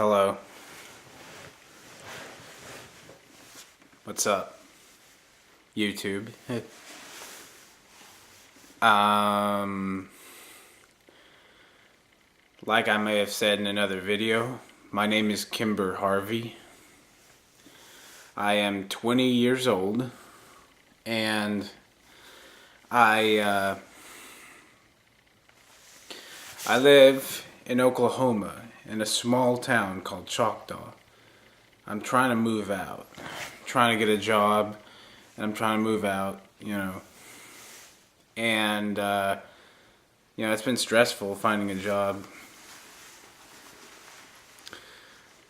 Hello. What's up, YouTube? Like I may have said in another video, my name is Kimber Harvey. I am 20 years old, and I live in Oklahoma, in a small town called Choctaw. I'm trying to move out. I'm trying to get a job, and I'm trying to move out, And, it's been stressful finding a job.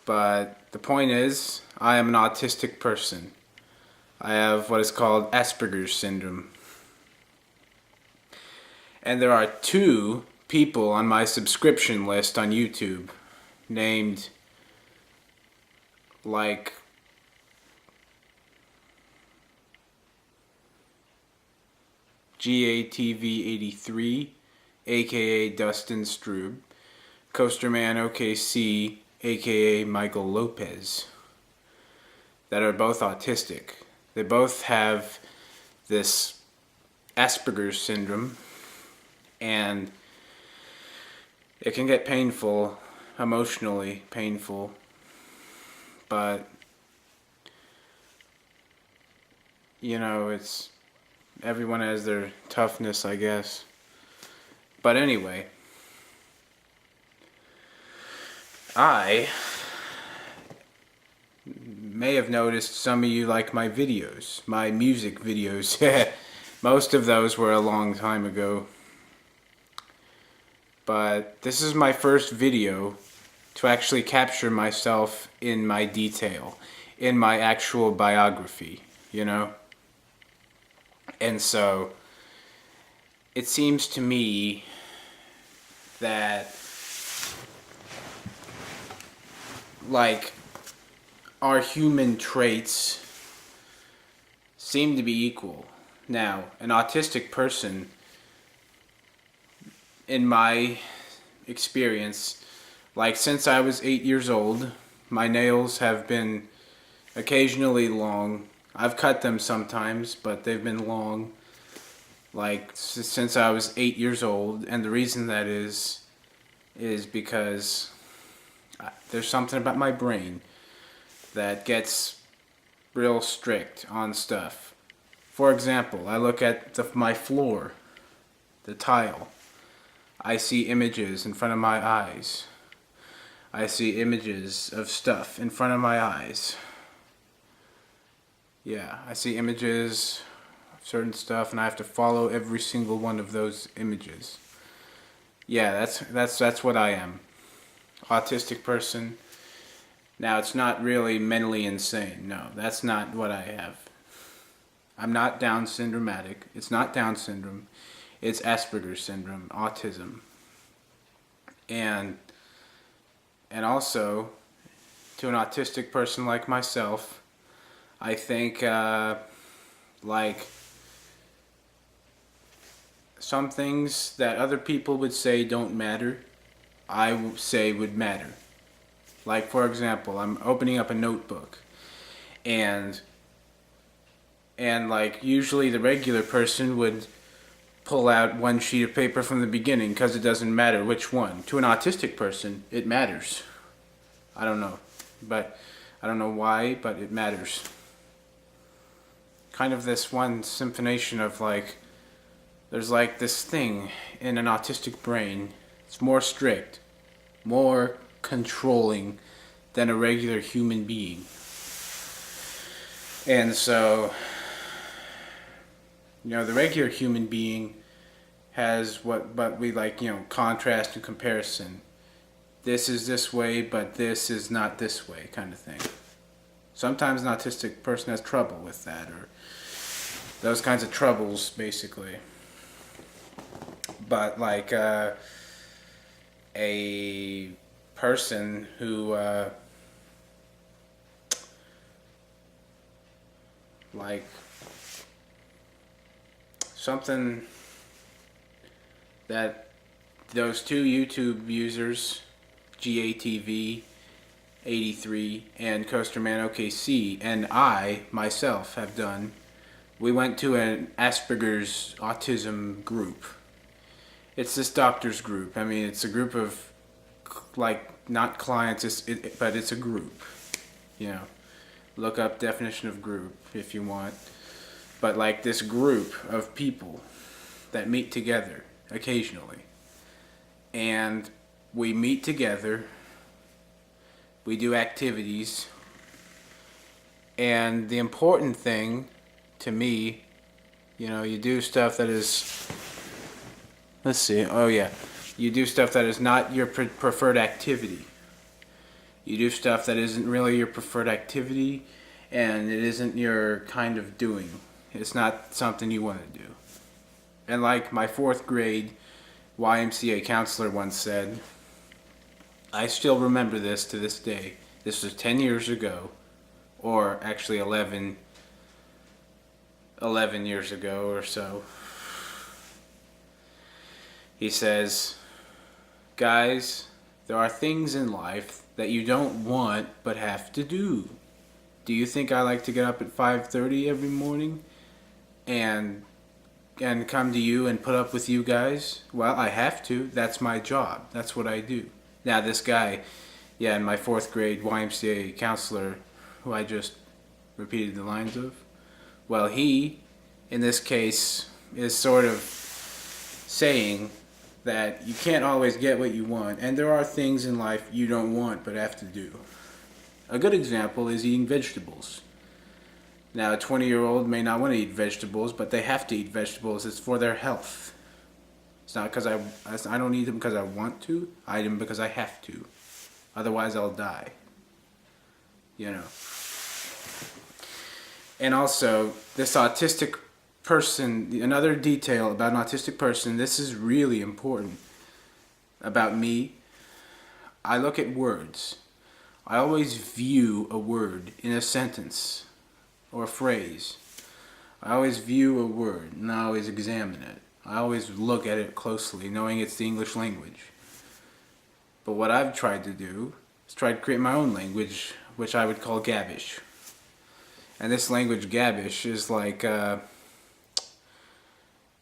But the point is, I am an autistic person. I have what is called Aperger syndrome. And there are two people on my subscription list on YouTube named like GATV83, aka Dustin Strube, Coasterman OKC, aka Michael Lopez, that are both autistic. They both have this Asperger's syndrome, and it can get painful, emotionally painful, but it's everyone has their toughness, I guess. But anyway, I may have noticed some of you like my videos, my music videos. Most of those were a long time ago. But this is my first video to actually capture myself in my detail, in my actual biography, And so, it seems to me that, our human traits seem to be equal. Now, an autistic person, in my experience, since I was 8 years old, my nails have been occasionally long. I've cut them sometimes, but they've been long, since I was 8 years old. And the reason that is because there's something about my brain that gets real strict on stuff. For example, I look at my floor, the tile. I see images in front of my eyes. I see images of stuff in front of my eyes. Yeah, I see images of certain stuff, and I have to follow every single one of those images. Yeah, that's what I am. Autistic person. Now, it's not really mentally insane. No, that's not what I have. I'm not Down syndromatic. It's not Down syndrome. It's Asperger's syndrome, autism. And also, to an autistic person like myself, I think, some things that other people would say don't matter, I would say would matter. For example, I'm opening up a notebook, and usually the regular person would pull out one sheet of paper from the beginning because it doesn't matter which one. To an autistic person, it matters. I don't know. But I don't know why, but it matters. Kind of this one symphonation of there's this thing in an autistic brain. It's more strict, more controlling than a regular human being. And so, the regular human being has but we contrast and comparison. This is this way, but this is not this way, kind of thing. Sometimes an autistic person has trouble with that, or those kinds of troubles, basically. But a person who something that those two YouTube users, GATV 83 and Coasterman OKC and I myself have done. We went to an Asperger's autism group. It's this doctor's group. I mean, it's a group of, like, not clients, but it's a group. You know, look up definition of group if you want. But like this group of people that meet together occasionally. And we meet together, we do activities, and the important thing to me, you know, you do stuff that is, let's see, oh yeah, you do stuff that is not your preferred activity. You do stuff that isn't really your preferred activity, and it isn't your kind of doing. It's not something you want to do. And like my 4th grade YMCA counselor once said, I still remember this to this day. This was 10 years ago, or actually 11 years ago or so. He says, guys, there are things in life that you don't want but have to do. Do you think I like to get up at 5:30 every morning and come to you and put up with you guys? Well, I have to. That's my job. That's what I do. Now this guy, yeah, in my 4th grade YMCA counselor, who I just repeated the lines of, well, he, in this case, is sort of saying that you can't always get what you want, and there are things in life you don't want but have to do. A good example is eating vegetables. Now, a 20-year-old may not want to eat vegetables, but they have to eat vegetables. It's for their health. It's not because I don't eat them because I want to. I eat them because I have to. Otherwise, I'll die. You know. And also, this autistic person, another detail about an autistic person, this is really important about me. I look at words. I always view a word in a sentence or a phrase. I always view a word and I always examine it. I always look at it closely, knowing it's the English language. But what I've tried to do is try to create my own language, which I would call Gabbish. And this language, Gabbish, is like,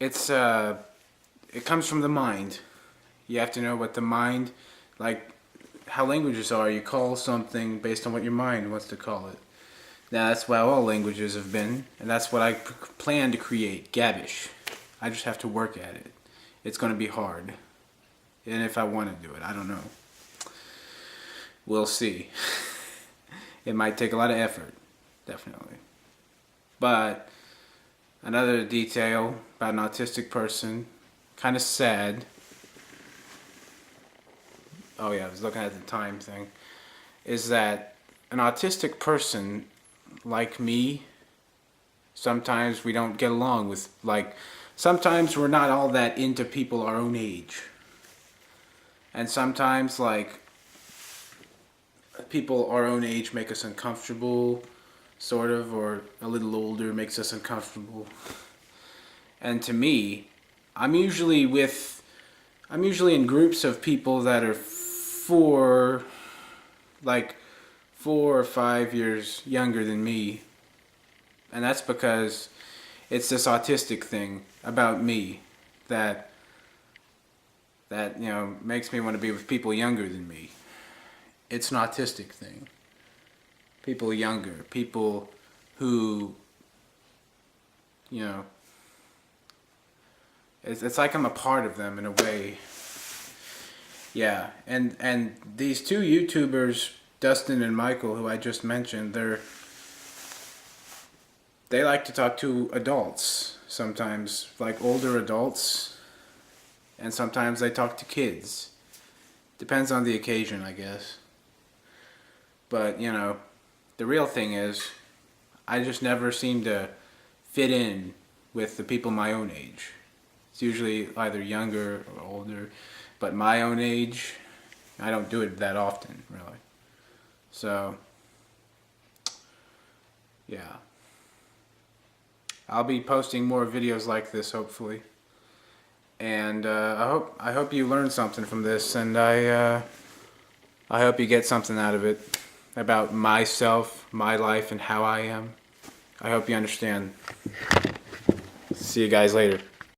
it comes from the mind. You have to know what the mind, like how languages are. You call something based on what your mind wants to call it. Now that's what all languages have been, and that's what I plan to create, Gabbish. I just have to work at it. It's going to be hard. And if I want to do it, I don't know. We'll see. It might take a lot of effort, definitely. But another detail about an autistic person, kind of sad. Oh yeah, I was looking at the time thing. Is that an autistic person like me, sometimes we don't get along with, like, sometimes we're not all that into people our own age. And sometimes, like, people our own age make us uncomfortable, sort of, or a little older makes us uncomfortable. And to me, I'm usually in groups of people that are 4 or 5 years younger than me. And that's because it's this autistic thing about me that you know, makes me want to be with people younger than me. It's an autistic thing. People younger, people who, you know, it's like I'm a part of them in a way. Yeah, and these 2 YouTubers, Dustin and Michael, who I just mentioned, they like to talk to adults sometimes, like older adults, and sometimes they talk to kids. Depends on the occasion, I guess. But, you know, the real thing is, I just never seem to fit in with the people my own age. It's usually either younger or older, but my own age, I don't do it that often, really. So, yeah. I'll be posting more videos like this, hopefully. And I hope you learned something from this, and I hope you get something out of it. about myself, my life, and how I am. I hope you understand. See you guys later.